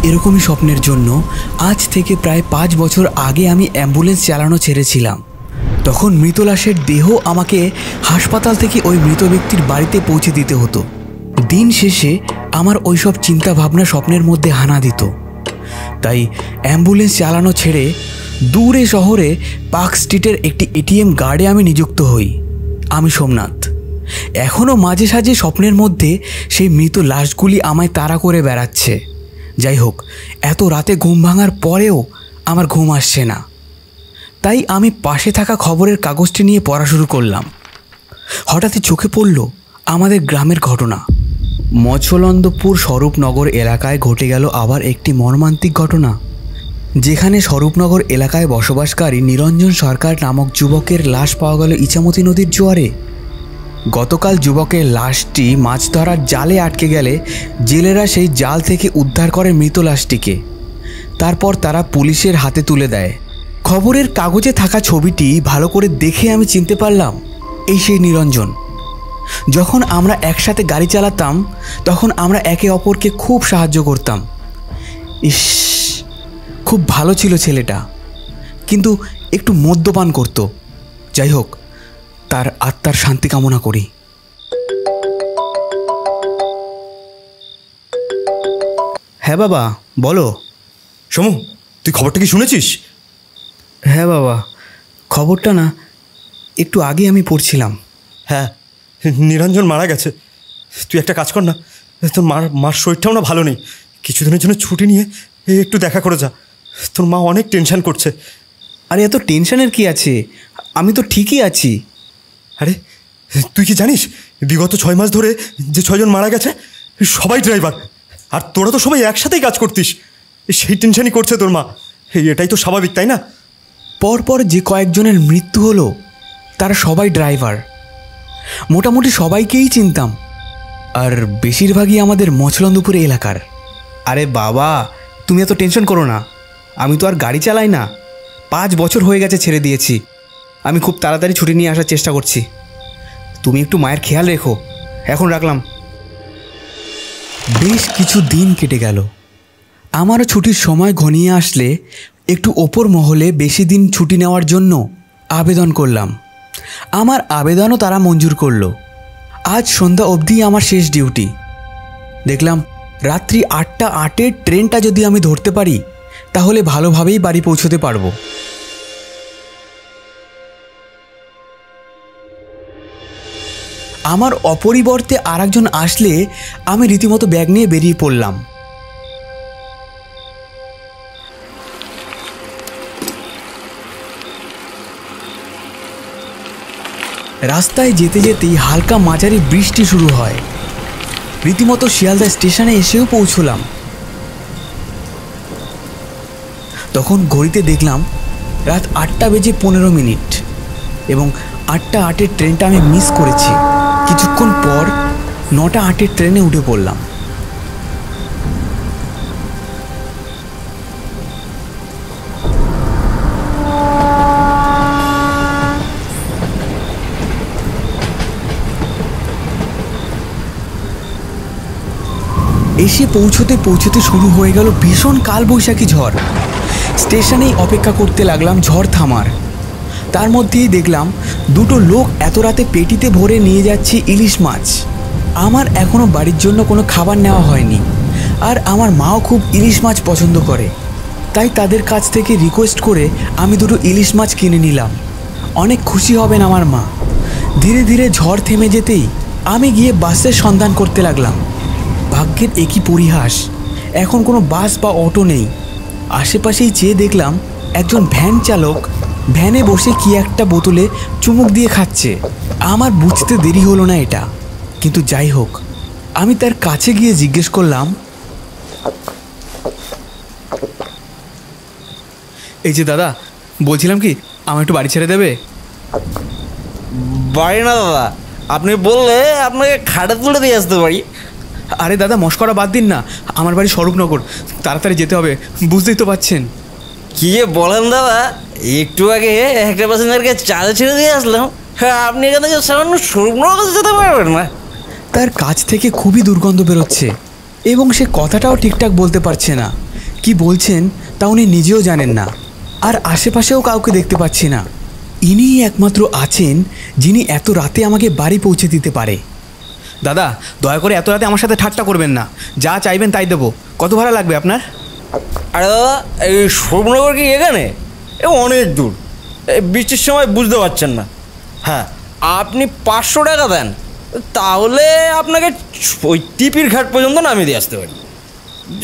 এরকমই স্বপ্নের জন্য আজ থেকে প্রায় 5 বছর আগে আমি অ্যাম্বুলেন্স চালানো ছেড়েছিলাম। তখন মৃত লাশের দেহ আমাকে হাসপাতাল থেকে ওই মৃত ব্যক্তির বাড়িতে পৌঁছে দিতে হতো। দিন শেষে আমার ওইসব চিন্তা ভাবনা স্বপ্নের মধ্যে হানা দিত। তাই অ্যাম্বুলেন্স চালানো ছেড়ে দূরে শহরে পার্ক স্ট্রিটের একটি এটিএম গার্ডে আমি নিযুক্ত হই। আমি সোমনাথ। এখনও মাঝে সাঝে স্বপ্নের মধ্যে সেই মৃত লাশগুলি আমায় তাড়া করে বেড়াচ্ছে। যাই হোক, এত রাতে ঘুম ভাঙার পরেও আমার ঘুম আসছে না। তাই আমি পাশে থাকা খবরের কাগজটি নিয়ে পড়া শুরু করলাম। হঠাৎই চোখে পড়ল আমাদের গ্রামের ঘটনা। মৎস্যলন্দপুর স্বরূপনগর এলাকায় ঘটে গেল আবার একটি মর্মান্তিক ঘটনা, যেখানে স্বরূপনগর এলাকায় বসবাসকারী নিরঞ্জন সরকার নামক যুবকের লাশ পাওয়া গেল ইছামতি নদীর জোয়ারে। গতকাল যুবকের লাশটি মাছ ধরার জালে আটকে গেলে জেলেরা সেই জাল থেকে উদ্ধার করে মৃত লাশটিকে। তারপর তারা পুলিশের হাতে তুলে দেয়। খবরের কাগজে থাকা ছবিটি ভালো করে দেখে আমি চিনতে পারলাম এই সেই নিরঞ্জন। যখন আমরা একসাথে গাড়ি চালাতাম তখন আমরা একে অপরকে খুব সাহায্য করতাম। ইস, খুব ভালো ছিল ছেলেটা, কিন্তু একটু মদ্যপান করত। যাই হোক, তার আত্মার শান্তি কামনা করি। হ্যাঁ বাবা, বলো। সমু, তুই খবরটা কি শুনেছিস? হ্যাঁ বাবা, খবরটা না একটু আগে আমি পড়ছিলাম। হ্যাঁ, নিরঞ্জন মারা গেছে। তুই একটা কাজ কর না, তোর মার শরীরটাও না ভালো নেই। কিছুদিনের জন্য ছুটি নিয়ে একটু দেখা করে যা। তোর মা অনেক টেনশন করছে। আরে এত টেনশনের কি আছে, আমি তো ঠিকই আছি। আরে তুই কি জানিস বিগত 6 মাস ধরে যে 6 জন মারা গেছে সবাই ড্রাইভার, আর তোরা তো সবাই একসাথেই কাজ করতিস। সেই টেনশনই করছে তোর মা। এটাই তো স্বাভাবিক, তাই না? পরপর যে কয়েকজনের মৃত্যু হলো তারা সবাই ড্রাইভার। মোটামুটি সবাইকেই চিনতাম, আর বেশিরভাগই আমাদের মৎস্যলন্দপুর এলাকার। আরে বাবা, তুমি এত টেনশন করো না। আমি তো আর গাড়ি চালাই না, 5 বছর হয়ে গেছে ছেড়ে দিয়েছি। আমি খুব তাড়াতাড়ি ছুটি নিয়ে আসার চেষ্টা করছি। তুমি একটু মায়ের খেয়াল রেখো। এখন রাখলাম। বেশ কিছু দিন কেটে গেল। আমারও ছুটির সময় ঘনিয়ে আসলে একটু ওপর মহলে বেশি দিন ছুটি নেওয়ার জন্য আবেদন করলাম। আমার আবেদনও তারা মঞ্জুর করলো। আজ সন্ধ্যা অবধি আমার শেষ ডিউটি। দেখলাম রাত্রি 8টা 8-এর ট্রেনটা যদি আমি ধরতে পারি তাহলে ভালোভাবেই বাড়ি পৌঁছতে পারবো। আমার অপরিবর্তে আরেকজন আসলে আমি রীতিমতো ব্যাগ নিয়ে বেরিয়ে পড়লাম। রাস্তায় যেতে যেতেই হালকা মাঝারি বৃষ্টি শুরু হয়। রীতিমতো শিয়ালদা স্টেশনে এসেও পৌঁছলাম। তখন ঘড়িতে দেখলাম রাত 8:15 এবং 8টা 8-এর ট্রেনটা আমি মিস করেছি। কিছুক্ষণ পর 9টা 8-এর ট্রেনে উঠে পড়লাম। এসে পৌঁছতে শুরু হয়ে গেল ভীষণ কালবৈশাখী ঝড়। স্টেশনেই অপেক্ষা করতে লাগলাম ঝড় থামার। তার মধ্যেই দেখলাম 2টো লোক এত রাতে পেটিতে ভরে নিয়ে যাচ্ছে ইলিশ মাছ। আমার এখনও বাড়ির জন্য কোনো খাবার নেওয়া হয়নি, আর আমার মাও খুব ইলিশ মাছ পছন্দ করে। তাই তাদের কাছ থেকে রিকোয়েস্ট করে আমি 2টো ইলিশ মাছ কিনে নিলাম। অনেক খুশি হবেন আমার মা। ধীরে ধীরে ঝড় থেমে যেতেই আমি গিয়ে বাসের সন্ধান করতে লাগলাম। ভাগ্যের একই পরিহাস, এখন কোনো বাস বা অটো নেই। আশেপাশেই চেয়ে দেখলাম একজন ভ্যান চালক ভ্যানে বসে কি একটা বোতলে চুমুক দিয়ে খাচ্ছে। আমার বুঝতে দেরি হলো না এটা, কিন্তু যাই হোক, আমি তার কাছে গিয়ে জিজ্ঞেস করলাম, এই যে দাদা, বলছিলাম কি আমার একটু বাড়ি ছেড়ে দেবে? বাড়ি না দাদা, আপনি বললে আপনাকে খাটে তুলে দিয়ে আসতে পারি। আরে দাদা, মস্করা বাদ দিন না, আমার বাড়ি স্বরূপনগর, তাড়াতাড়ি যেতে হবে, বুঝতেই তো পারছেন। কী যে বলেন দাদা, একটু আগে একটা প্যাসেঞ্জারকে চাঁদে ছেড়ে দিয়ে আসলাম, হ্যাঁ আপনি এখান থেকে সামান্য স্বরূপনগর যেতে পারবেন না? তার কাছ থেকে খুবই দুর্গন্ধ বেরোচ্ছে এবং সে কথাটাও ঠিকঠাক বলতে পারছে না। কি বলছেন তা উনি নিজেও জানেন না, আর আশেপাশেও কাউকে দেখতে পাচ্ছি না। ইনিই একমাত্র আছেন যিনি এত রাতে আমাকে বাড়ি পৌঁছে দিতে পারে। দাদা, দয়া করে এত রাতে আমার সাথে ঠাট্টা করবেন না। যা চাইবেন তাই দেবো। কত ভাড়া লাগবে আপনার? আরে দাদা, এই শোভনগর কি এখানে? এ অনেক দূর, বৃষ্টির সময় বুঝতে পারছেন না। হ্যাঁ, আপনি 500 টাকা দেন, তাহলে আপনাকে ওই টিপির ঘাট পর্যন্ত নামিয়ে দিয়ে আসতে পারি।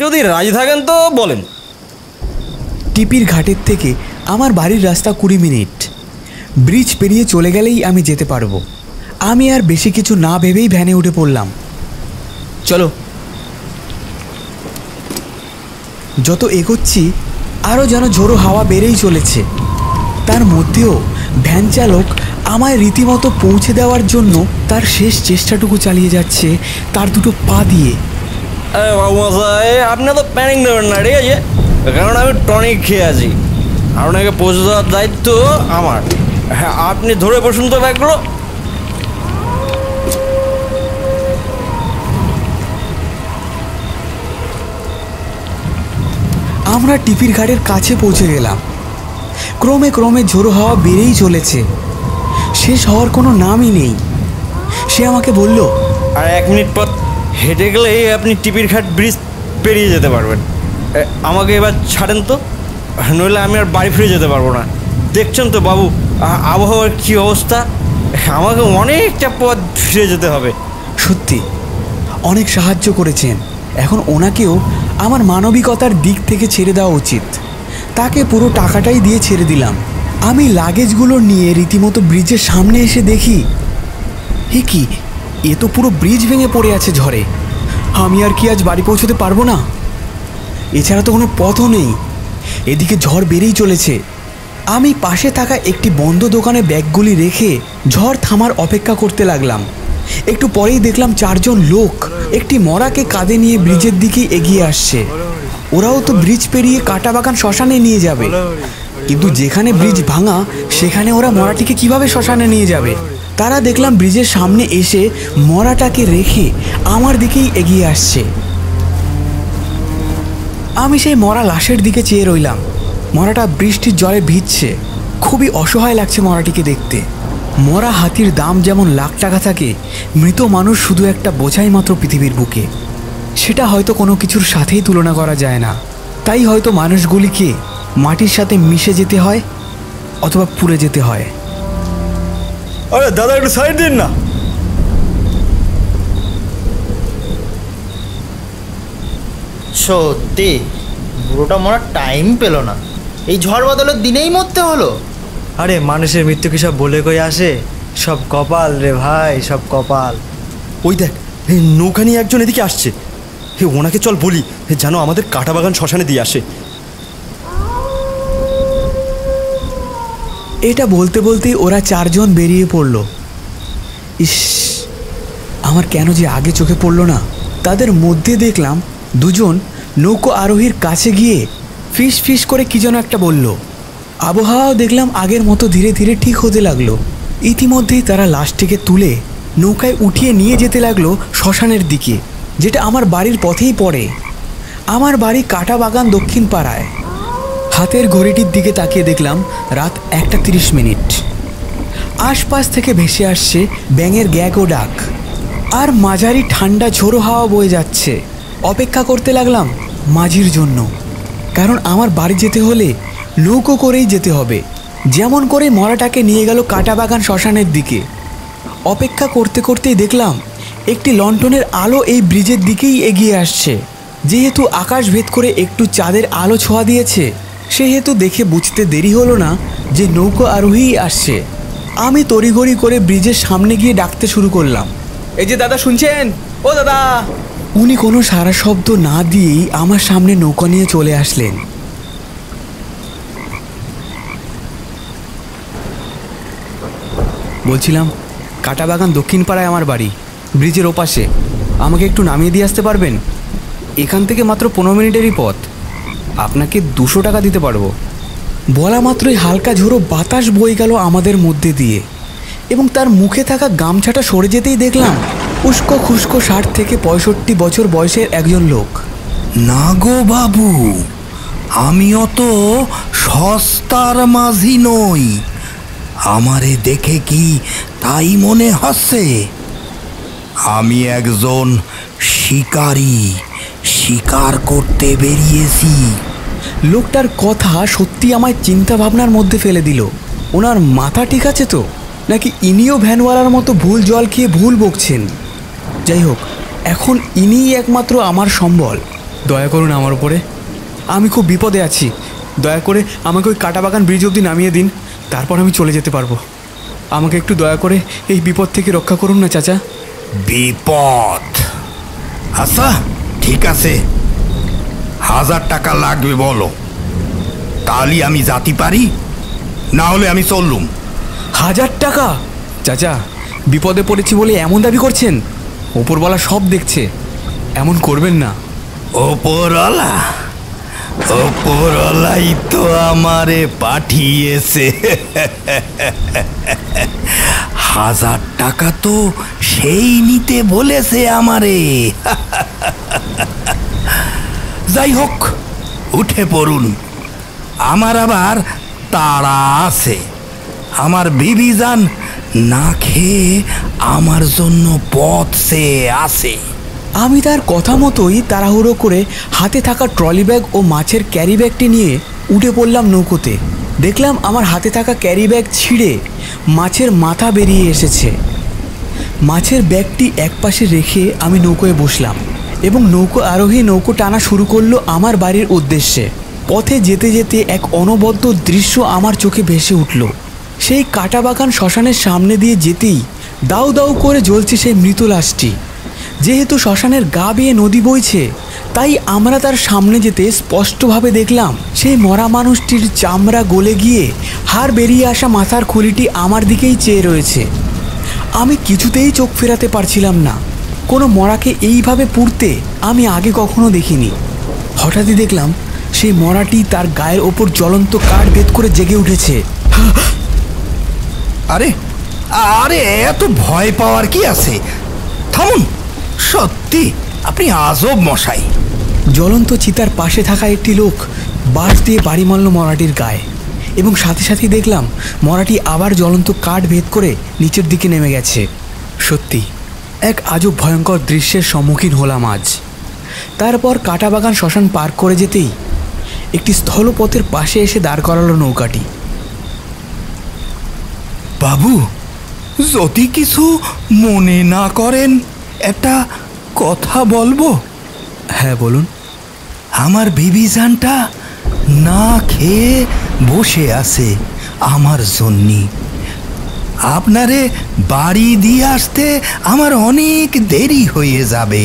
যদি রাজি থাকেন তো বলেন। টিপির ঘাটের থেকে আমার বাড়ির রাস্তা 20 মিনিট। ব্রিজ পেরিয়ে চলে গেলেই আমি যেতে পারবো। আমি আর বেশি কিছু না ভেবেই ভ্যানে উঠে পড়লাম। চলো। যত এগোচ্ছি আরও যেন ঝোড়ো হাওয়া বেড়েই চলেছে। তার মধ্যেও ভ্যান চালক আমায় রীতিমতো পৌঁছে দেওয়ার জন্য তার শেষ চেষ্টাটুকু চালিয়ে যাচ্ছে তার দুটো পা দিয়ে। আরে বাবু মশাই, আপনি তো প্যানিক নেবেন না, ঠিক আছে? কারণ আমি টনিক খেয়ে আছি। আপনাকে পৌঁছে দেওয়ার দায়িত্ব আমার। হ্যাঁ, আপনি ধরে বসুন তো ব্যাগগুলো। আমরা টিপির ঘাটের কাছে পৌঁছে গেলাম। ক্রমে ক্রমে ঝোড়ো হাওয়া বেড়েই চলেছে, শেষ হওয়ার কোনো নামই নেই। সে আমাকে বলল, আর 1 মিনিট পর হেঁটে গেলেই আপনি টিপির ঘাট ব্রিজ পেরিয়ে যেতে পারবেন। আমাকে এবার ছাড়েন তো, নইলে আমি আর বাড়ি ফিরে যেতে পারবো না। দেখছেন তো বাবু, আবহাওয়ার কী অবস্থা। আমাকে অনেকটা পথ ফিরে যেতে হবে। সত্যি অনেক সাহায্য করেছেন। এখন ওনাকেও আমার মানবিকতার দিক থেকে ছেড়ে দেওয়া উচিত। তাকে পুরো টাকাটাই দিয়ে ছেড়ে দিলাম। আমি লাগেজগুলো নিয়ে রীতিমতো ব্রিজের সামনে এসে দেখি, কি এ তো পুরো ব্রিজ ভেঙে পড়ে আছে ঝড়ে। আমি আর কি আজ বাড়ি পৌঁছতে পারবো না? এছাড়া তো কোনো পথও নেই। এদিকে ঝড় বেড়েই চলেছে। আমি পাশে থাকা একটি বন্ধ দোকানে ব্যাগগুলি রেখে ঝড় থামার অপেক্ষা করতে লাগলাম। একটু পরেই দেখলাম 4 জন লোক একটি মরাকে কাঁধে নিয়ে ব্রিজের দিকে এগিয়ে আসছে। ওরাও তো ব্রিজ পেরিয়ে কাঁটাবাগান শ্মশানে নিয়ে যাবে, কিন্তু যেখানে ব্রিজ ভাঙা সেখানে ওরা মরাটিকে কিভাবে শ্মশানে নিয়ে যাবে? তারা দেখলাম ব্রিজের সামনে এসে মরাটাকে রেখে আমার দিকেই এগিয়ে আসছে। আমি সেই মরা লাশের দিকে চেয়ে রইলাম। মরাটা বৃষ্টির জলে ভিজছে। খুবই অসহায় লাগছে মরাটিকে দেখতে। মরা হাতির দাম যেমন লাখ টাকা থাকে, মৃত মানুষ শুধু একটা বোঝাই মাত্র পৃথিবীর বুকে। সেটা হয়তো কোনো কিছুর সাথেই তুলনা করা যায় না। তাই হয়তো মানুষগুলিকে মাটির সাথে মিশে যেতে হয় অথবা পুড়ে যেতে হয়। আরে দাদা, একটু সাইড দিন না। সত্যি বুড়োটা মরার টাইম পেল না, এই ঝড় বদলের দিনেই মরতে হলো। আরে মানুষের মৃত্যু কি সব বলে কই আসে? সব কপাল রে ভাই, সব কপাল। ওই দেখ, এই নৌকা নিয়ে একজন এদিকে আসছে। ওনাকে চল বলি যেন আমাদের কাঁটাবাগান শ্মশানে দিয়ে আসে। এটা বলতে বলতেই ওরা 4 জন বেরিয়ে পড়ল। ইস, আমার কেন যে আগে চোখে পড়লো না। তাদের মধ্যে দেখলাম 2 জন নৌকো আরোহীর কাছে গিয়ে ফিস ফিস করে কি যেন একটা বলল। আবহাওয়াও দেখলাম আগের মতো ধীরে ধীরে ঠিক হতে লাগলো। ইতিমধ্যেই তারা লাশটিকে তুলে নৌকায় উঠিয়ে নিয়ে যেতে লাগলো শ্মশানের দিকে, যেটা আমার বাড়ির পথেই পড়ে। আমার বাড়ি কাঁটাবাগান দক্ষিণ পাড়ায়। হাতের ঘড়িটির দিকে তাকিয়ে দেখলাম রাত 1টা 30 মিনিট। আশপাশ থেকে ভেসে আসছে ব্যাঙের গ্যাগ ও ডাক, আর মাঝারি ঠান্ডা ঝোড়ো হাওয়া বয়ে যাচ্ছে। অপেক্ষা করতে লাগলাম মাঝির জন্য, কারণ আমার বাড়ি যেতে হলে নৌকো করেই যেতে হবে, যেমন করে মরাটাকে নিয়ে গেল কাঁটাবাগান শ্মশানের দিকে। অপেক্ষা করতে করতেই দেখলাম একটি লণ্ঠনের আলো এই ব্রিজের দিকেই এগিয়ে আসছে। যেহেতু আকাশ ভেদ করে একটু চাঁদের আলো ছোঁয়া দিয়েছে, সেহেতু দেখে বুঝতে দেরি হলো না যে নৌকো আরোহীই আসছে। আমি তড়িঘড়ি করে ব্রিজের সামনে গিয়ে ডাকতে শুরু করলাম, এই যে দাদা, শুনছেন? ও দাদা! উনি কোনো সারা শব্দ না দিয়েই আমার সামনে নৌকা নিয়ে চলে আসলেন। বলছিলাম, কাঁটাবাগান দক্ষিণ পাড়ায় আমার বাড়ি, ব্রিজের ওপাশে। আমাকে একটু নামিয়ে দিয়ে আসতে পারবেন? এখান থেকে মাত্র 15 মিনিটেরই পথ। আপনাকে 200 টাকা দিতে পারবো। বলা মাত্রই হালকা ঝোড়ো বাতাস বয়ে গেল আমাদের মধ্যে দিয়ে, এবং তার মুখে থাকা গামছাটা সরে যেতেই দেখলাম উস্কো খুস্কো 60 থেকে 65 বছর বয়সের একজন লোক। না গো বাবু, আমিও তো সস্তার মাঝি নই। আমারে দেখে কি তাই মনে হচ্ছে? আমি একজন শিকারী, শিকার করতে বেরিয়েছি। লোকটার কথা সত্যি আমায় চিন্তা ভাবনার মধ্যে ফেলে দিল। ওনার মাথা ঠিক আছে তো, নাকি ইনিও ভ্যানওয়ালার মতো ভুল জল খেয়ে ভুল বকছেন? যাই হোক, এখন ইনিই একমাত্র আমার সম্বল। দয়া করুন আমার উপরে, আমি খুব বিপদে আছি। দয়া করে আমাকে ওই কাটাবাগান ব্রিজ অবধি নামিয়ে দিন, তারপর আমি চলে যেতে পারবো। আমাকে একটু দয়া করে এই বিপদ থেকে রক্ষা করুন না চাচা। বিপদ? আচ্ছা ঠিক আছে, 1000 টাকা লাগবে বলো, তাহলে আমি যাতে পারি, না হলে আমি চললুম। 1000 টাকা? চাচা, বিপদে পড়েছি বলে এমন দাবি করছেন? ওপরওয়ালা সব দেখছে, এমন করবেন না। ওপরওয়ালা? ওপরওয়ালাই তো আমারে পাঠিয়েছে। 1000 টাকা তো সেই নিতে বলেছে আমারে। যাই হোক, উঠে পড়ুন, আমার আবার তাড়া আছে। আমার বিবিজান না খেয়ে আমার জন্য পথ চেয়ে আছে। আমি তার কথা মতোই তাড়াহুড়ো করে হাতে থাকা ট্রলি ব্যাগ ও মাছের ক্যারি ব্যাগটি নিয়ে উঠে পড়লাম নৌকোতে। দেখলাম আমার হাতে থাকা ক্যারি ব্যাগ ছিঁড়ে মাছের মাথা বেরিয়ে এসেছে। মাছের ব্যাগটি একপাশে রেখে আমি নৌকোয় বসলাম এবং নৌকো আরোহী নৌকো টানা শুরু করলো আমার বাড়ির উদ্দেশ্যে। পথে যেতে যেতে এক অনবদ্য দৃশ্য আমার চোখে ভেসে উঠল। সেই কাটাবাগান শ্মশানের সামনে দিয়ে যেতেই দাউ দাউ করে জ্বলছে সেই মৃত লাশটি। যেহেতু শ্মশানের গা বেয়ে নদী বইছে, তাই আমরা তার সামনে যেতে স্পষ্টভাবে দেখলাম সেই মরা মানুষটির চামড়া গলে গিয়ে হাড় বেরিয়ে আসা মাথার খুলিটি আমার দিকেই চেয়ে রয়েছে। আমি কিছুতেই চোখ ফেরাতে পারছিলাম না। কোনো মরাকে এইভাবে পুড়তে আমি আগে কখনো দেখিনি। হঠাৎই দেখলাম সেই মরাটি তার গায়ের ওপর জ্বলন্ত কাঠ ভেদ করে জেগে উঠেছে। আরে আরে, এত ভয় পাওয়ার কি আছে? থামুন, সত্যি আপনি আজব মশাই। জ্বলন্ত চিতার পাশে থাকা একটি লোক বাঁশ দিয়ে বাড়ি মারল মরাটির গায়ে এবং সাথে সাথেই দেখলাম মরাটি আবার জ্বলন্ত কাঠ ভেদ করে নিচের দিকে নেমে গেছে। সত্যি এক আজব ভয়ঙ্কর দৃশ্যের সম্মুখীন হলাম আজ। তারপর কাটাবাগান শ্মশান পার করে যেতেই একটি স্থলপথের পাশে এসে দাঁড় করালো নৌকাটি। বাবু, যদি কিছু মনে না করেন একটা কথা বলবো? হ্যাঁ বলুন। আমার বিবিজানটা না খেয়ে বসে আছে আমার জন্যে। আপনারে বাড়ি দিয়ে আসতে আমার অনেক দেরি হয়ে যাবে।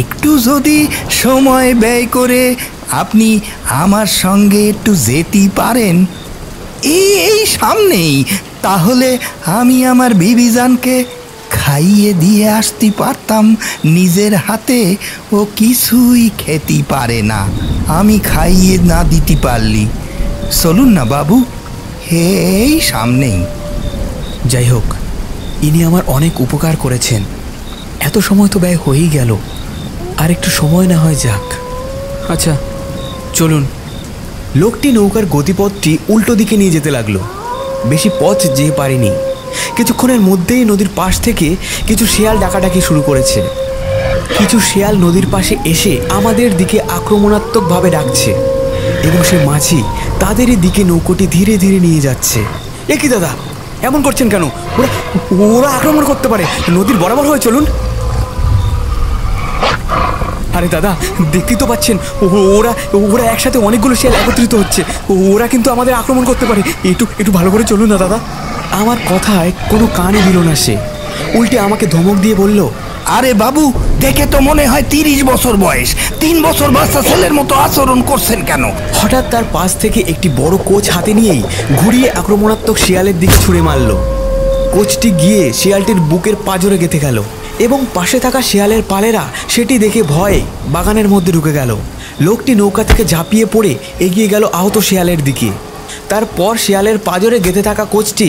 একটু যদি সময় ব্যয় করে আপনি আমার সঙ্গে একটু যেতে পারেন, এই সামনেই, তাহলে আমি আমার বিবিজানকে খাইয়ে দিয়ে আসতে পারতাম নিজের হাতে। ও কিছুই খেতে পারে না, আমি খাইয়ে না দিতে পারলি। চলুন না বাবু, এই সামনেই। যাই হোক, ইনি আমার অনেক উপকার করেছেন। এত সময় তো ব্যয় হয়েই গেল, আর একটু সময় না হয় যাক। আচ্ছা চলুন। লোকটি নৌকার গতিপথটি উল্টো দিকে নিয়ে যেতে লাগলো। বেশি পথ যেতে পারিনি। কিছুক্ষণের মধ্যেই নদীর পাশ থেকে কিছু শেয়াল ডাকাডাকি শুরু করেছে। কিছু শেয়াল নদীর পাশে এসে আমাদের দিকে আক্রমণাত্মকভাবে ডাকছে এবং সে মাঝি তাদেরই দিকে নৌকোটি ধীরে ধীরে নিয়ে যাচ্ছে। এ কি দাদা, এমন করছেন কেন? ওরা ওরা আক্রমণ করতে পারে, নদীর বরাবর হয়ে চলুন। আরে দাদা, দেখতেই তো পাচ্ছেন ওরা ওরা একসাথে অনেকগুলো শেয়াল একত্রিত হচ্ছে। ওরা কিন্তু আমাদের আক্রমণ করতে পারে। একটু ভালো করে চলুন না দাদা। আমার কথায় কোনো কানে দিল না সে, উল্টে আমাকে ধমক দিয়ে বলল, আরে বাবু, দেখে তো মনে হয় 30 বছর বয়স, 3 বছর বাচ্চা ছেলের মতো আচরণ করছেন কেন? হঠাৎ তার পাশ থেকে একটি বড় কোচ হাতে নিয়েই ঘুরিয়ে আক্রমণাত্মক শিয়ালের দিকে ছুঁড়ে মারল। কোচটি গিয়ে শিয়ালটির বুকের পাঁজরে গেঁথে গেল এবং পাশে থাকা শিয়ালের পালেরা সেটি দেখে ভয়ে বাগানের মধ্যে ঢুকে গেল। লোকটি নৌকা থেকে ঝাঁপিয়ে পড়ে এগিয়ে গেল আহত শিয়ালের দিকে। তারপর শিয়ালের পাঁজরে গেঁথে থাকা কোচটি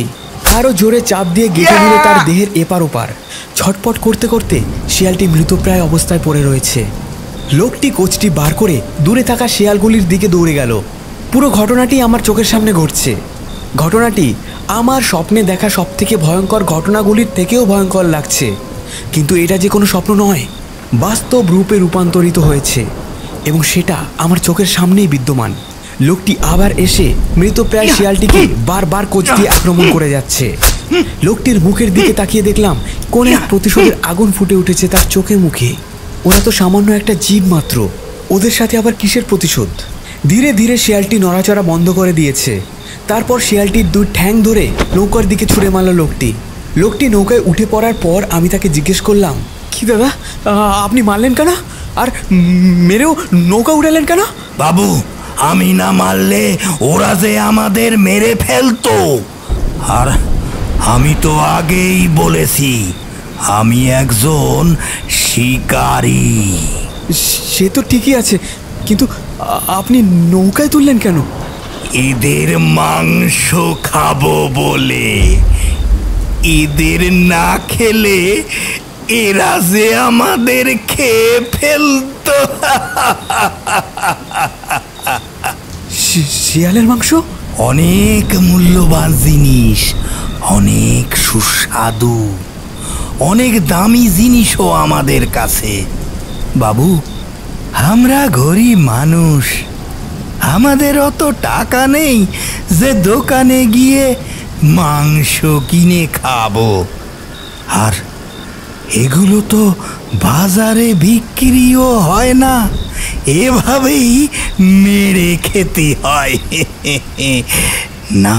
আরও জোরে চাপ দিয়ে গেঁথে দিল তার দেহের এপার ওপার। ছটপট করতে করতে শিয়ালটি মৃতপ্রায় অবস্থায় পড়ে রয়েছে। লোকটি কোচটি বার করে দূরে থাকা শেয়ালগুলির দিকে দৌড়ে গেল। পুরো ঘটনাটি আমার চোখের সামনে ঘটছে। ঘটনাটি আমার স্বপ্নে দেখা সবথেকে ভয়ঙ্কর ঘটনাগুলির থেকেও ভয়ঙ্কর লাগছে, কিন্তু এটা যে কোনো স্বপ্ন নয়, বাস্তব রূপে রূপান্তরিত হয়েছে এবং সেটা আমার চোখের সামনেই বিদ্যমান। লোকটি আবার এসে মৃতপ্রায় শিয়ালটিকে বারবার কোচ দিয়ে আক্রমণ করে যাচ্ছে। লোকটির মুখের দিকে তাকিয়ে দেখলাম কোন এক প্রতিশোধের আগুন ফুটে উঠেছে তার চোখে মুখে। ওরা তো সামান্য একটা জীব মাত্র, ওদের সাথে আবার কিসের প্রতিশোধ? ধীরে ধীরে শিয়ালটি নড়াচড়া বন্ধ করে দিয়েছে। তারপর শিয়ালটির 2 ঠ্যাং ধরে নৌকার দিকে ছুঁড়ে মারল লোকটি। লোকটি নৌকায় উঠে পড়ার পর আমি তাকে জিজ্ঞেস করলাম, কি দাদা, আপনি মারলেন কেন আর মেরেও নৌকা উড়ালেন কেন? বাবু, আমি না মারলে ওরা যে আমাদের মেরে ফেলতো। আর আমি তো আগেই বলেছি আমি একজন শিকারী। সে তো ঠিকই আছে, কিন্তু আপনি নৌকায় তুললেন কেন? এদের মাংস খাবো বলে। এদের না খেলে এরা যে আমাদের খেয়ে ফেলতো। শিয়ালের মাংস অনেক মূল্যবান জিনিস, অনেক সুস্বাদু, অনেক দামি জিনিসও আমাদের কাছে। বাবু, আমরা গরিব মানুষ, আমাদের অত টাকা নেই যে দোকানে গিয়ে মাংস কিনে খাবো। আর এগুলো তো বাজারে বিক্রিও হয় না, এভাবেই মেরে খেতে হয়। না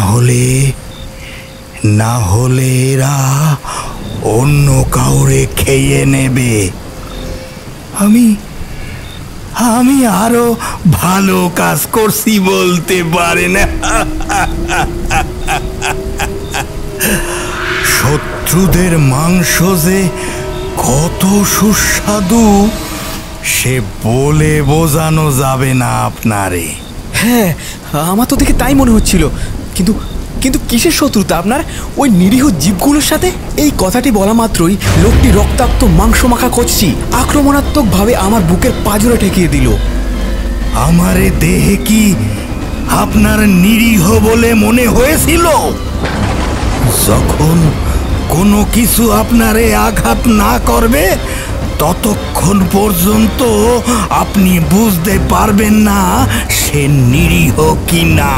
হলে এরা অন্য কাউরে খেয়ে নেবে। আমি আরো ভালো কাজ করছি বলতে পারেন। শত্রুদের মাংস যে কত সুস্বাদু সে বলে বোঝানো যাবে না আপনারে। হ্যাঁ, আমার তো দেখে তাই মনে হচ্ছিল, কিন্তু কিন্তু কিসের শত্রুতা আপনার ওই নিরীহ জীবগুলোর সাথে? এই কথাটি বলা মাত্রই লোকটি রক্তাক্ত মাংস মাখা কচি আক্রমণাত্মকভাবে আমার বুকের পাঁজরে ঠেকিয়ে দিল। আমারে দেহে কি আপনার নিরীহ বলে মনে হয়েছিল? যখন কোনো কিছু আপনারে আঘাত না করবে ততক্ষণ পর্যন্ত আপনি বুঝতে পারবেন না সে নিরীহ কি না।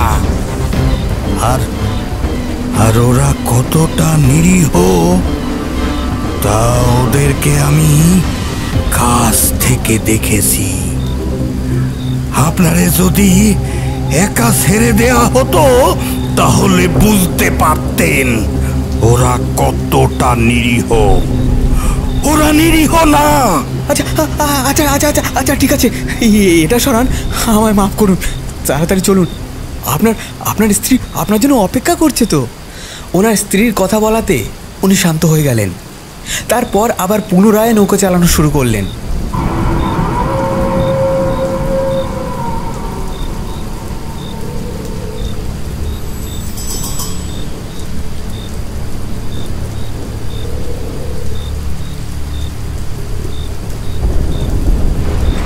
আর ওরা কতটা নিরীহ তা ওদেরকে আমি কাছ থেকে দেখেছি। আপনারে যদি একা ছেড়ে দেয়া হতো তাহলে বুঝতে পারতেন ওরা কতটা নিরীহ। ওরা নিরীহ না। আচ্ছা আচ্ছা আচ্ছা আচ্ছা আচ্ছা ঠিক আছে, এটা সরান, আমায় মাফ করুন, তাড়াতাড়ি চলুন। আপনার স্ত্রী আপনার জন্য অপেক্ষা করছে তো। ওনার স্ত্রীর কথা বলাতে উনি শান্ত হয়ে গেলেন। তারপর আবার পুনরায় নৌকা চালানো শুরু করলেন।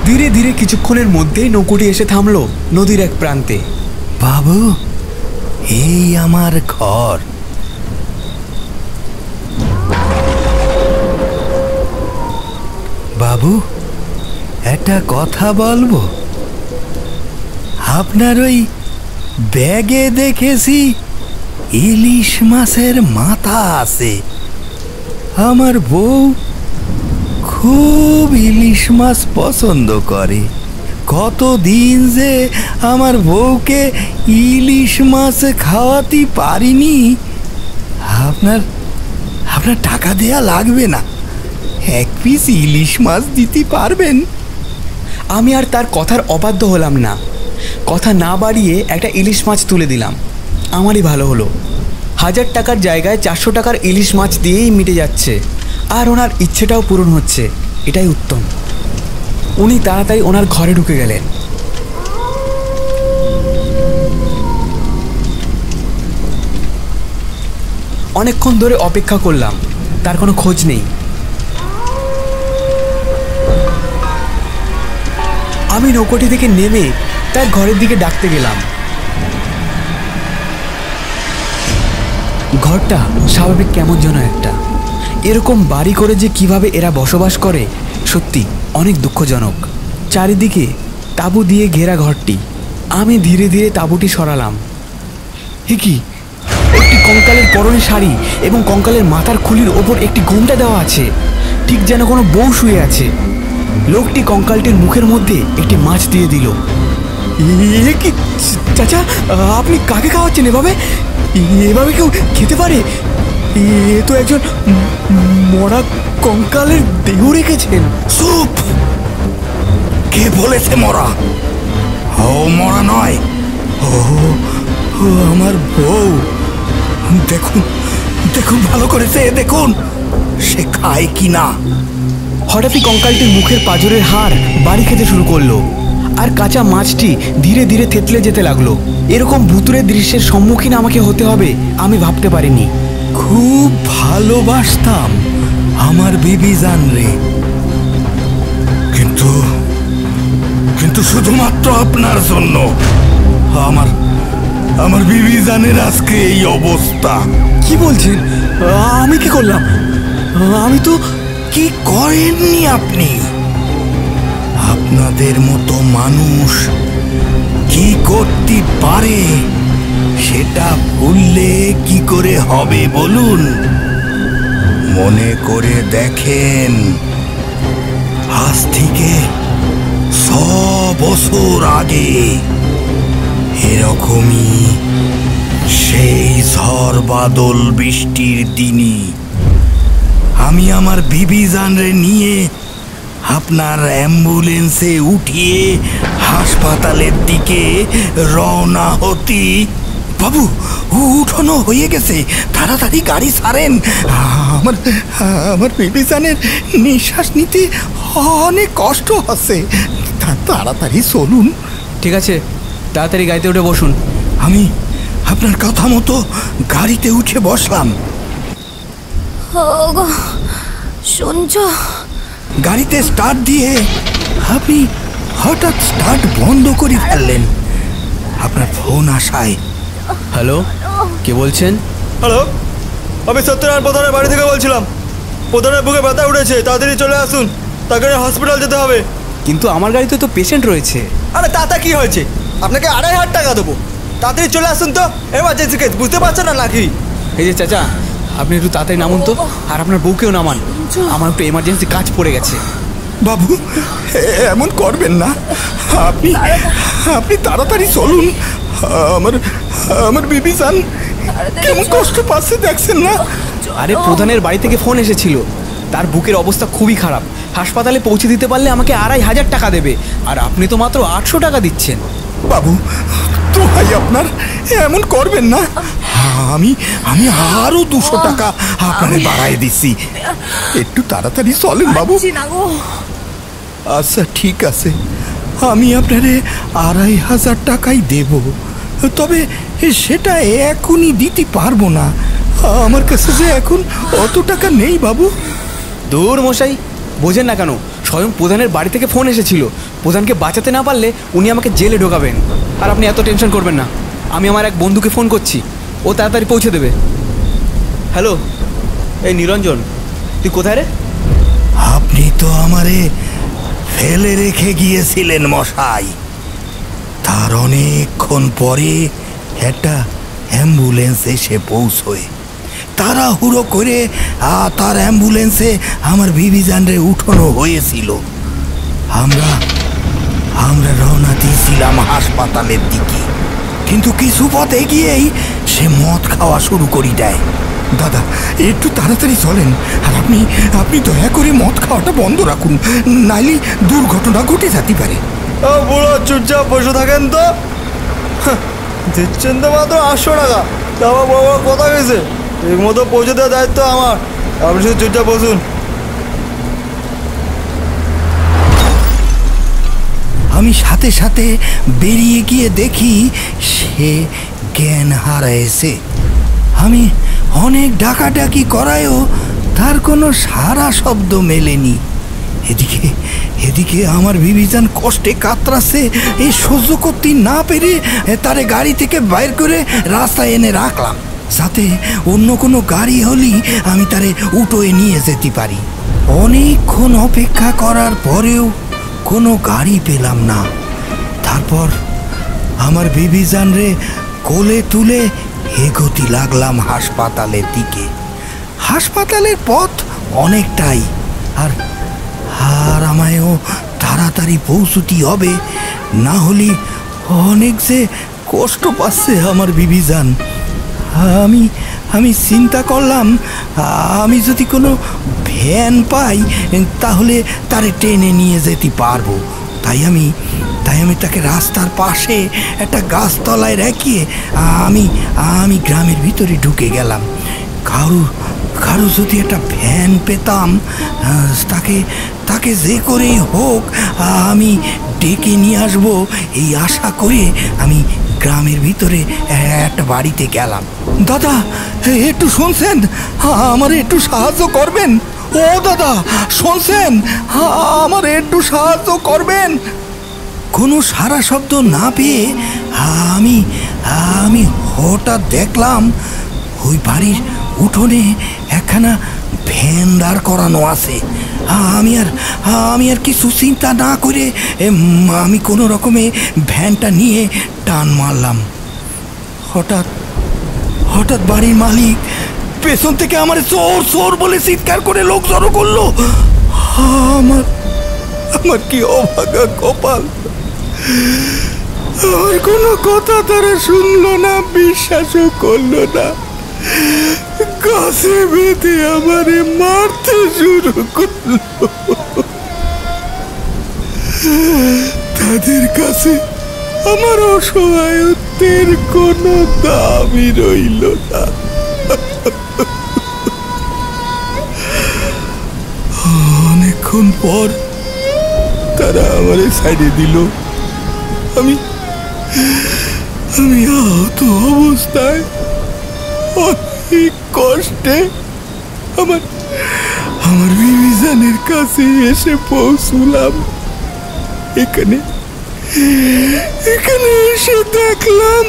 ধীরে ধীরে কিছুক্ষণের মধ্যেই নৌকোটি এসে থামলো নদীর এক প্রান্তে। বাবু, এই আমার ঘর। বাবু, একটা কথা বলবো? আপনার ওই ব্যাগে দেখেছি ইলিশ মাছের মাথা আছে। আমার বউ খুব ইলিশ মাছ পছন্দ করে। কতদিন যে আমার বউকে ইলিশ মাছ খাওয়াতে পারিনি। আপনার টাকা দেয়া লাগবে না, 1 পিস ইলিশ মাছ দিতে পারবেন? আমি আর তার কথার অবাধ্য হলাম না। কথা না বাড়িয়ে একটা ইলিশ মাছ তুলে দিলাম। আমারই ভালো হলো, 1000 টাকার জায়গায় 400 টাকার ইলিশ মাছ দিয়েই মিটে যাচ্ছে, আর ওনার ইচ্ছেটাও পূরণ হচ্ছে। এটাই উত্তম। উনি তাড়াতাড়ি ওনার ঘরে ঢুকে গেলেন। অনেকক্ষণ ধরে অপেক্ষা করলাম, তার কোনো খোঁজ নেই। আমি নৌকোটি থেকে নেমে তার ঘরের দিকে ডাকতে গেলাম। ঘরটা স্বাভাবিক কেমন যেন একটা। এরকম বাড়ি করে যে কিভাবে এরা বসবাস করে সত্যি অনেক দুঃখজনক। চারিদিকে তাঁবু দিয়ে ঘেরা ঘরটি। আমি ধীরে ধীরে তাঁবুটি সরালাম। কি একটি কঙ্কালের পরনে শাড়ি এবং কঙ্কালের মাথার খুলির ওপর একটি ঘোমটা দেওয়া আছে, ঠিক যেন কোনো বউ শুয়ে আছে। লোকটি কঙ্কালটির মুখের মধ্যে একটি মাছ দিয়ে দিল। কি চাচা, আপনি কাকে খাওয়াচ্ছেন এভাবে? এভাবে কেউ খেতে পারে? এ তো একজন মরা কঙ্কালের দেহ রেখেছেন। চুপ! কে বলেছে মরা? ও মরা নয়, ও আমার বউ। দেখুন দেখুন, ভালো করেছে দেখুন সে খায় কি না। হঠাৎই কঙ্কালটির মুখের পাঁজরের হাড় বাড়ি খেতে শুরু করলো, আর কাঁচা মাছটি ধীরে ধীরে থেতলে যেতে লাগলো। এরকম ভুতুরে দৃশ্যের সম্মুখীন আমাকে হতে হবে আমি ভাবতে পারিনি। খুব ভালোবাসতাম আমার বিবি জান রে, কিন্তু কিন্তু শুধুমাত্র আপনার জন্য আমার বিবি জানের আজকে এই অবস্থা। কি বলছেন? আমি কি করলাম? আমি তো কি করেননি আপনি? আপনাদের মতো মানুষ কি করতে পারে সেটা ভুললে কি করে হবে বলুন? মনে করে দেখেন, আজ থেকে 100 বছর আগে এরকমই সেই ঝড় বাদল বৃষ্টির দিনই আমি আমার বিবি জানরে নিয়ে আপনার অ্যাম্বুলেন্সে উঠিয়ে হাসপাতালের দিকে রওনা হতি। বাবু, উঠানো হয়ে গেছে, তাড়াতাড়ি গাড়ি ছাড়েন। আমার বিবি জানের নিঃশ্বাস নিতে অনেক কষ্ট হচ্ছে, তাড়াতাড়ি চলুন। ঠিক আছে, তাড়াতাড়ি গাড়িতে উঠে বসুন। আমি আপনার কথা মতো গাড়িতে উঠে বসলাম। ওগো, শুনছো? গাড়িতে স্টার্ট দিয়ে আপনি হঠাৎ স্টার্ট বন্ধ করে ফেললেন। আপনার ফোন আসায়। হ্যালো, কে বলছেন? হ্যালো, আমি সত্যনারায়ণ প্রধানের বাড়ি থেকে বলছিলাম। প্রধানের বুকে ব্যথা উঠেছে, তাড়াতাড়ি চলে আসুন, তাকে হসপিটাল যেতে হবে। কিন্তু আমার গাড়িতে তো পেশেন্ট রয়েছে। আরে তাতে কি হয়েছে? আপনাকে 2500 টাকা দেবো, তাড়াতাড়ি চলে আসুন তো। এমার্জেন্সি কেস, বুঝতে পারছেন না নাকি? এই যে চাচা, আপনি একটু তাড়াতাড়ি নামুন তো, আর আপনার বউকেও নামান। আমার একটু এমার্জেন্সি কাজ পড়ে গেছে। বাবু, এমন করবেন না, আপনি তাড়াতাড়ি চলুন। আমার বিবি জান কেমন কষ্ট পাচ্ছে দেখছেন না? আরে প্রধানের বাড়ি থেকে ফোন এসেছিল, তার বুকের অবস্থা খুবই খারাপ। হাসপাতালে পৌঁছে দিতে পারলে আমাকে 2500 টাকা দেবে, আর আপনি তো মাত্র 800 টাকা দিচ্ছেন। বাবু, তো ভাই আপনার এমন করবেন না। আমি আরো 200 টাকা আপনারে বাড়াই দিচ্ছি। একটু তাড়াতাড়ি চলেন বাবু। আচ্ছা ঠিক আছে, আমি আপনারে 2500 টাকাই দেব, তবে সেটা এখনই দিতে পারবো না। আমার কাছে যে এখন অত টাকা নেই বাবু। দূর মশাই, বোঝেন না কেন? স্বয়ং প্রধানের বাড়ি থেকে ফোন এসেছিল। প্রধানকে বাঁচাতে না পারলে উনি আমাকে জেলে ঢোকাবেন। আর আপনি এত টেনশন করবেন না, আমি আমার এক বন্ধুকে ফোন করছি, ও তাড়াতাড়ি পৌঁছে দেবে। হ্যালো, এই নিরঞ্জন, তুই কোথায় রে? আপনি তো আমারে ফেলে রেখে গিয়েছিলেন মশাই। তার অনেকক্ষণ পরে একটা অ্যাম্বুলেন্স এসে পৌঁছয়। তাড়াহুড়ো করে তার অ্যাম্বুলেন্সে আমার বিবি জানরে উঠানো হয়েছিল। আমরা রওনা দিয়েছিলাম হাসপাতালের দিকে, কিন্তু কিছু পথ এগিয়েই সে মদ খাওয়া শুরু করে দেয়। দাদা, একটু তাড়াতাড়ি চলেন, আর আপনি দয়া করে মদ খাওয়াটা বন্ধ রাখুন, নাইলে দুর্ঘটনা ঘটে যেতে পারে। ও বুড়ো, চুপচাপ বসে থাকেন তো। দিচ্ছেন তো মাত্র 800 টাকা, আমার বাবা কথা গেছে, ঠিক মতো পৌঁছে দেওয়ার দায়িত্ব আমার। আপনি শুধু চুপচাপ বসুন। আমি সাথে সাথে বেরিয়ে গিয়ে দেখি সে জ্ঞান হারাইছে। আমি অনেক ডাকাডাকি করায়ও তার কোনো সারা শব্দ মেলেনি। এদিকে আমার বিবিজান কষ্টে কাতরাচ্ছে, এই সহ্য করতে না পেরে তারে গাড়ি থেকে বাইর করে রাস্তায় এনে রাখলাম, যাতে অন্য কোনো গাড়ি হলেই আমি তারে উঠোয় নিয়ে যেতে পারি। অনেকক্ষণ অপেক্ষা করার পরেও কোনো গাড়ি পেলাম না। তারপর আমার বিবিজান রে কোলে তুলে এগোতে লাগলাম হাসপাতালের দিকে। হাসপাতালের পথ অনেকটাই, আর আর আমায়ও তাড়াতাড়ি পৌঁছতে হবে, না হলে অনেক যে কষ্ট পাচ্ছে আমার বিবিজান। আমি আমি চিন্তা করলাম, আমি যদি কোনো ভ্যান পাই তাহলে তারে টেনে নিয়ে যেতে পারবো। তাই আমি তাকে রাস্তার পাশে একটা গাছতলায় রেখে আমি গ্রামের ভিতরে ঢুকে গেলাম। কারো যদি একটা ভ্যান পেতাম, তাকে যে করেই হোক আমি ডেকে নিয়ে আসবো, এই আশা করে আমি গ্রামের ভিতরে একটা বাড়িতে গেলাম। দাদা, একটু শুনছেন? আমার একটু সাহায্য করবেন? ও দাদা, শুনছেন? আমার একটু সাহায্য করবেন? কোনো সারা শব্দ না পেয়ে আমি হঠাৎ দেখলাম ওই বাড়ির উঠোনে একখানা ভ্যান দাঁড় করানো আছে। আমি আর কিছু চিন্তা না করে আমি কোনো রকমে ভ্যানটা নিয়ে টান মারলাম। হঠাৎ বাড়ির মালিক পেছন থেকে আমার চোর চোর বলে চিৎকার করে লোক জড়ো করলো। আমার কি অভাগা কপাল! আমার কোনো কথা তারা শুনলো না, বিশ্বাসও করলো না। গাছে বেঁধে আমারে মারতে শুরু করলো। তাদের কাছে আমার অসহায়ত্বের কোনো দামই রইল না। অনেকক্ষণ পর তারা আমারে সাইডে দিল। আমি আহত অবস্থায় অনেক কষ্টে আমার বিবিজানের কাছে এসে পৌঁছলাম। এখানে এসে দেখলাম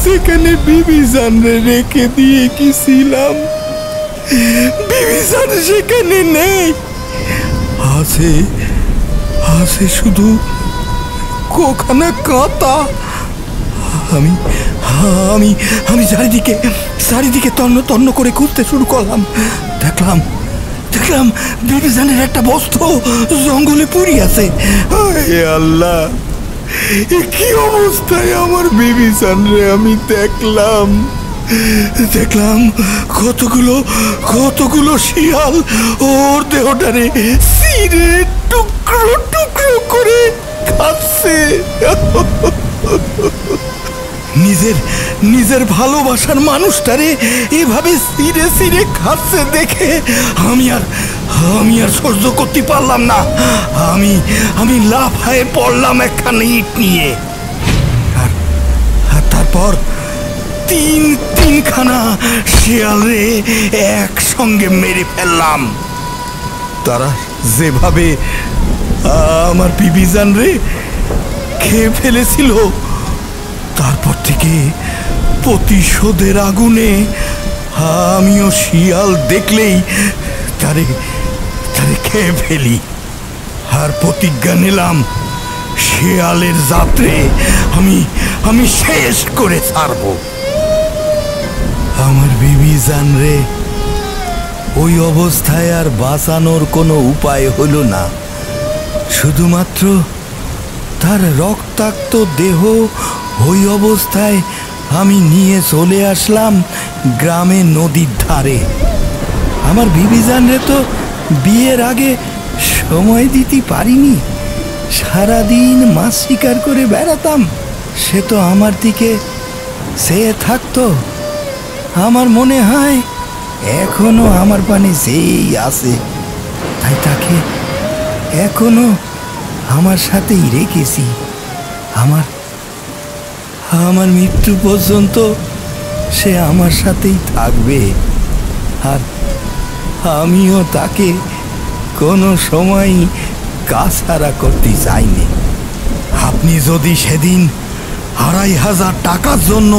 সেখানে বিবিজানরে রেখে দিয়ে গেছিলাম, বিবিজান সেখানে নেই। আছে শুধু কোখানা কাঁটা। আমি চারিদিকে তন্ন করে খুঁজতে শুরু করলাম। দেখলাম বিবিজানের একটা বস্ত্র জঙ্গলে পড়ে আছে। আল্লাহ, কি অবস্থায় আমার বিবিজান রে আমি দেখলাম কতগুলো শিয়াল ওর দেহটারে ছিঁড়ে টুকরো টুকরো করে খাচ্ছে। নিজের ভালোবাসার মানুষটারে এভাবে ছিঁড়ে ছিঁড়ে খাচ্ছে দেখে আমি আর সহ্য করতে পারলাম না। আমি লাফায়ে পড়লাম একখানা ইট নিয়ে, আর তারপর তিনখানা শিয়ালরে একসঙ্গে মেরে ফেললাম। তারা যেভাবে আমার বিবিজান রে খেয়ে ফেলেছিল, তারপর থেকে প্রতিশোধের আগুনে আমিও শিয়াল দেখলেই তারে খেয়ে ফেলি। আর প্রতিজ্ঞা নিলাম, শিয়ালের যাত্রে আমি শেষ করে ছাড়ব। আমার বিবিজান রে ওই অবস্থায় আর বাঁচানোর কোনো উপায় হলো না। শুধুমাত্র তার রক্তাক্ত দেহ ওই অবস্থায় আমি নিয়ে চলে আসলাম গ্রামের নদীর ধারে। আমার বিবিজান রে তো বিয়ের আগে সময় দিতে পারিনি। সারাদিন মাছ শিকার করে বেড়াতাম। সে তো আমার দিকে চেয়ে থাকতো। আমার মনে হয় এখনো আমার পানে যেই আছে, তাই তাকে এখনো আমার সাথেই রেখেছি। আমার মৃত্যু পর্যন্ত সে আমার সাথেই থাকবে। আর আমিও তাকে কোনো সময় কাছাড়া করতে চাইনি। আপনি যদি সেদিন 2500 টাকার জন্য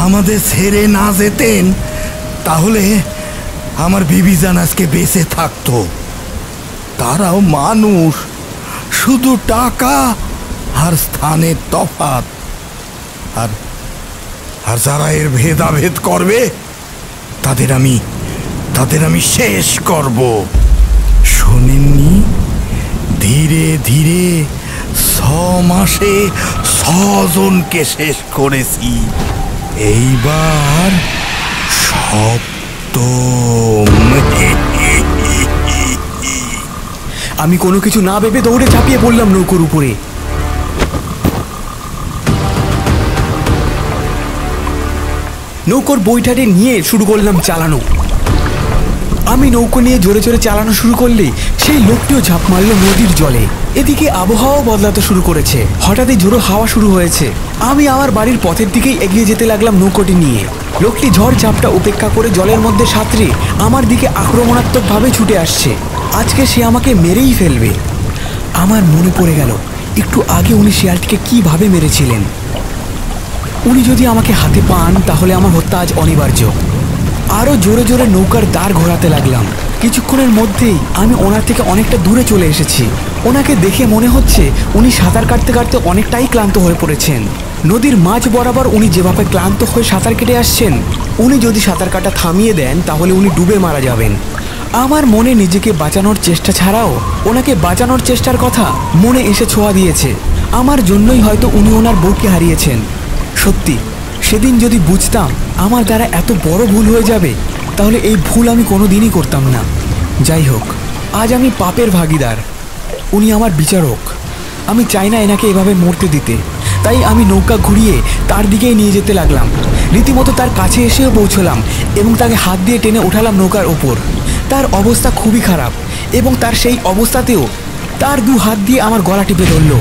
আমাদের ছেড়ে না যেতেন, তাহলে আমার বিবিজান আজকে বেঁচে থাকতো। তারাও মানুষ, শুধু টাকা আর স্থানের তফাৎ। আর আর যারা এর ভেদাভেদ করবে তাদের আমি শেষ করব। শোনেননি, ধীরে ধীরে 6 মাসে 6 জনকে শেষ করেছি। এইবার সপ্তম। আমি কোনো কিছু না ভেবে দৌড়ে ঝাঁপিয়ে পড়লাম নৌকোর উপরে। নৌকোর বৈঠাটি নিয়ে শুরু করলাম চালানো। আমি নৌকো নিয়ে জোরে জোরে চালানো শুরু করলে সেই লোকটিও ঝাঁপ মারল নদীর জলে। এদিকে আবহাওয়াও বদলাতে শুরু করেছে, হঠাৎই জোরে হাওয়া শুরু হয়েছে। আমি আমার বাড়ির পথের দিকেই এগিয়ে যেতে লাগলাম নৌকোটি নিয়ে। লোকটি ঝড় ঝাপটা উপেক্ষা করে জলের মধ্যে সাঁতরে আমার দিকে আক্রমণাত্মকভাবে ছুটে আসছে। আজকে সে আমাকে মেরেই ফেলবে। আমার মনে পড়ে গেল একটু আগে উনি শিয়ালটিকে কিভাবে মেরেছিলেন। উনি যদি আমাকে হাতে পান তাহলে আমার হত্যা আজ অনিবার্য। আরও জোরে জোরে নৌকার দাঁড় ঘোরাতে লাগলাম। কিছুক্ষণের মধ্যেই আমি ওনার থেকে অনেকটা দূরে চলে এসেছি। ওনাকে দেখে মনে হচ্ছে উনি সাঁতার কাটতে কাটতে অনেকটাই ক্লান্ত হয়ে পড়েছেন। নদীর মাঝ বরাবর উনি যেভাবে ক্লান্ত হয়ে সাঁতার কেটে আসছেন, উনি যদি সাঁতার কাটা থামিয়ে দেন তাহলে উনি ডুবে মারা যাবেন। আমার মনে নিজেকে বাঁচানোর চেষ্টা ছাড়াও ওনাকে বাঁচানোর চেষ্টার কথা মনে এসে ছোঁয়া দিয়েছে। আমার জন্যই হয়তো উনি ওনার বউকে হারিয়েছেন। সত্যি, সেদিন যদি বুঝতাম আমার দ্বারা এত বড় ভুল হয়ে যাবে, তাহলে এই ভুল আমি কোনো দিনই করতাম না। যাই হোক, আজ আমি পাপের ভাগিদার, উনি আমার বিচারক। আমি চাই না এনাকে এভাবে মরতে দিতে। তাই আমি নৌকা ঘুরিয়ে তার দিকেই নিয়ে যেতে লাগলাম। রীতিমতো তার কাছে এসেও পৌঁছলাম এবং তাকে হাত দিয়ে টেনে উঠালাম নৌকার ওপর। তার অবস্থা খুবই খারাপ এবং তার সেই অবস্থাতেও তার 2 হাত দিয়ে আমার গলা টিপে ধরল।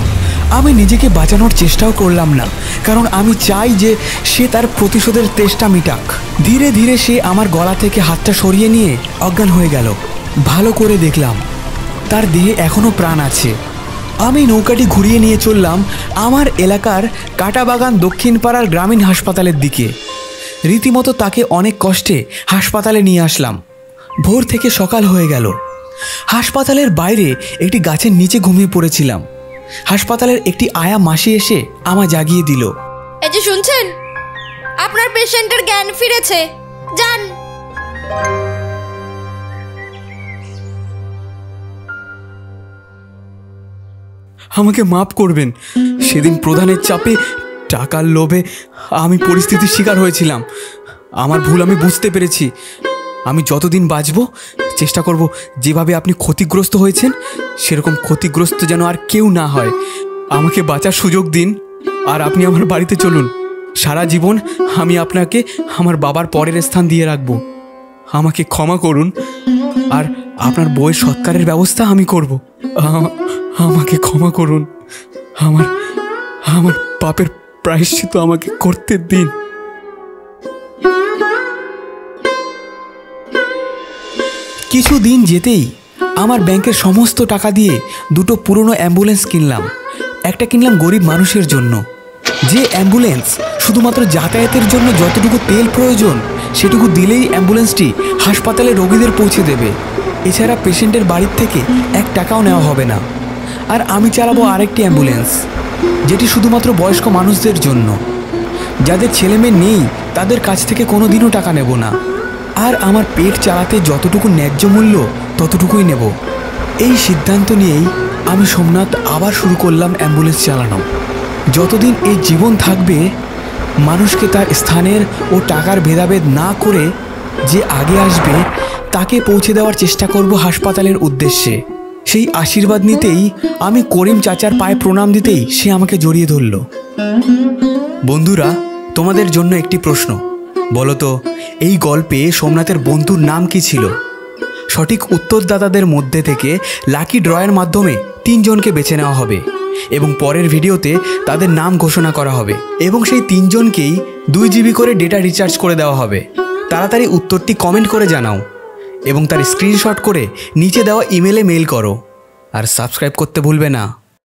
আমি নিজেকে বাঁচানোর চেষ্টাও করলাম না, কারণ আমি চাই যে সে তার প্রতিশোধের তেষ্টা মিটাক। ধীরে ধীরে সে আমার গলা থেকে হাতটা সরিয়ে নিয়ে অজ্ঞান হয়ে গেল। ভালো করে দেখলাম তার দেহে এখনও প্রাণ আছে। আমি নৌকাটি ঘুরিয়ে নিয়ে চললাম আমার এলাকার কাটাবাগান দক্ষিণ পাড়ার গ্রামীণ হাসপাতালের দিকে। রীতিমতো তাকে অনেক কষ্টে হাসপাতালে নিয়ে আসলাম। ভোর থেকে সকাল হয়ে গেল। হাসপাতালের বাইরে একটি গাছের নিচে ঘুমিয়ে পড়েছিলাম। হাসপাতালের একটি আয়া মাসি এসে আমায় জাগিয়ে দিল। এই যে শুনছেন, আপনার পেশেন্টের জ্ঞান ফিরেছে, যান। আমাকে মাফ করবেন। সেদিন প্রধানের চাপে, টাকার লোভে আমি পরিস্থিতির শিকার হয়েছিলাম। আমার ভুল আমি বুঝতে পেরেছি। আমি যতদিন বাঁচব চেষ্টা করব যেভাবে আপনি ক্ষতিগ্রস্ত হয়েছেন সেরকম ক্ষতিগ্রস্ত যেন আর কেউ না হয়। আমাকে বাঁচার সুযোগ দিন আর আপনি আমার বাড়িতে চলুন। সারা জীবন আমি আপনাকে আমার বাবার পরের স্থান দিয়ে রাখব। আমাকে ক্ষমা করুন আর আপনার বইয়ের সৎকারের ব্যবস্থা আমি করব। আমাকে ক্ষমা করুন। আমার পাপের প্রায়শ্চিত্ত আমাকে করতে দিন। কিছুদিন যেতেই আমার ব্যাংকের সমস্ত টাকা দিয়ে 2টো পুরনো অ্যাম্বুলেন্স কিনলাম। একটা কিনলাম গরিব মানুষের জন্য, যে অ্যাম্বুলেন্স শুধুমাত্র যাতায়াতের জন্য যতটুকু তেল প্রয়োজন সেটুকু দিলেই অ্যাম্বুলেন্সটি হাসপাতালে রোগীদের পৌঁছে দেবে। এছাড়া পেশেন্টের বাড়ির থেকে 1 টাকাও নেওয়া হবে না। আর আমি চালাবো আরেকটি অ্যাম্বুলেন্স, যেটি শুধুমাত্র বয়স্ক মানুষদের জন্য। যাদের ছেলেমেয়ে নেই তাদের কাছ থেকে কোনো দিনও টাকা নেব না। আর আমার পেট চালাতে যতটুকু ন্যায্য মূল্য ততটুকুই নেব। এই সিদ্ধান্ত নিয়েই আমি সোমনাথ আবার শুরু করলাম অ্যাম্বুলেন্স চালানো। যতদিন এই জীবন থাকবে মানুষকে তার স্থানের ও টাকার ভেদাভেদ না করে যে আগে আসবে তাকে পৌঁছে দেওয়ার চেষ্টা করব হাসপাতালের উদ্দেশ্যে। সেই আশীর্বাদ নিতেই আমি করিম চাচার পায়ে প্রণাম দিতেই সে আমাকে জড়িয়ে ধরল। বন্ধুরা, তোমাদের জন্য একটি প্রশ্ন, বলো তো এই গল্পে সোমনাথের বন্ধুর নাম কি ছিল? সঠিক উত্তরদাতাদের মধ্যে থেকে লাকি ড্রয়ের মাধ্যমে 3 জনকে বেছে নেওয়া হবে এবং পরের ভিডিওতে তাদের নাম ঘোষণা করা হবে এবং সেই 3 জনকেই 2 GB করে ডেটা রিচার্জ করে দেওয়া হবে। তাড়াতাড়ি উত্তরটি কমেন্ট করে জানাও এবং তার স্ক্রিনশট করে নিচে দেওয়া ইমেলে মেইল করো। আর সাবস্ক্রাইব করতে ভুলবে না।